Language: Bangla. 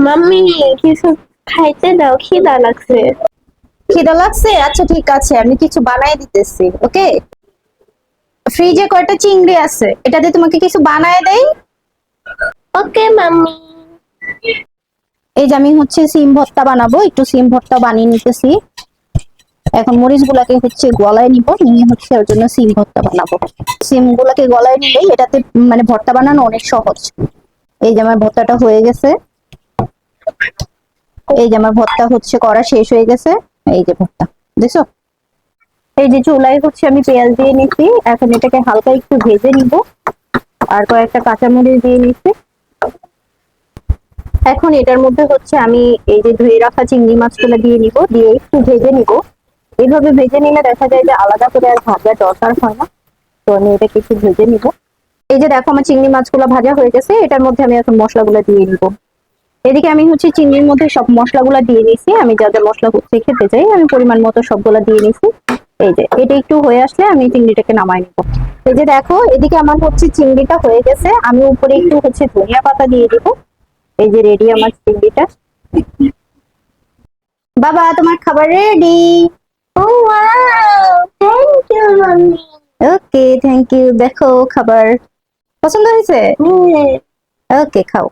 মাম্মি কিছু খাইতে দাও, খিদা লাগছে। খিদা লাগছে? আচ্ছা ঠিক আছে, আমি কিছু বানাই দিতেছি। ওকে, ফ্রিজে কয়টা চিংড়ি আছে, এটা দিয়ে তোমাকে কিছু বানায় দেই। ওকে মাম্মি। এই যে আমি হচ্ছে সিম ভর্তা বানাবো, একটু সিম ভর্তা বানিয়ে নিতেছি। এখন মরিচ গুলাকে হচ্ছে গলায় নিব, নিয়ে হচ্ছে ওর জন্য সিম ভর্তা বানাবো। সিম গুলাকে গলায় নিলেই এটাতে মানে ভর্তা বানানো অনেক সহজ। এই যে আমার ভর্তাটা হয়ে গেছে, এই যে আমার ভর্তা হচ্ছে করা শেষ হয়ে গেছে। এই যে ভর্তা দেখছো। এই যে চুলায় হচ্ছে আমি পেঁয়াজ দিয়ে নিচ্ছি, এখন এটাকে হালকা একটু ভেজে নিব। আর কয়েকটা কাঁচামরিচ দিয়ে নিচ্ছি। এখন এটার মধ্যে হচ্ছে আমি এই যে ধুয়ে রাখা চিংড়ি মাছগুলো দিয়ে নিব, দিয়ে একটু ভেজে নিব। এইভাবে ভেজে নিলে দেখা যায় যে আলাদা করে আর ভাজার দরকার হয় না। তো আমি এটাকে একটু ভেজে নিব। এই যে দেখো আমার চিংড়ি মাছগুলো ভাজা হয়ে গেছে, এটার মধ্যে আমি এখন মশলাগুলো দিয়ে নিব। এদিকে আমি হচ্ছে চিংড়ির মধ্যে সব মশলাগুলো দিয়ে নিছি, আমি যা যা মশলা হচ্ছে খেতে চাই আমি পরিমাণ মতো সবগুলা দিয়ে নিছি। এই যে এটা একটু হয়ে আসলে আমি চিংড়িটাকে নামাই নিব। এই যে দেখো এদিকে আমার হচ্ছে চিংড়িটা হয়ে গেছে, আমি উপরে একটু হচ্ছে ধনিয়া পাতা দিয়ে দিব। এই যে রেডি আমার চিংড়িটা। বাবা তোমার খাবার ready. Oh wow, thank you mummy. Okay thank you, দেখো খাবার পছন্দ হয়েছে। ওকে খাও।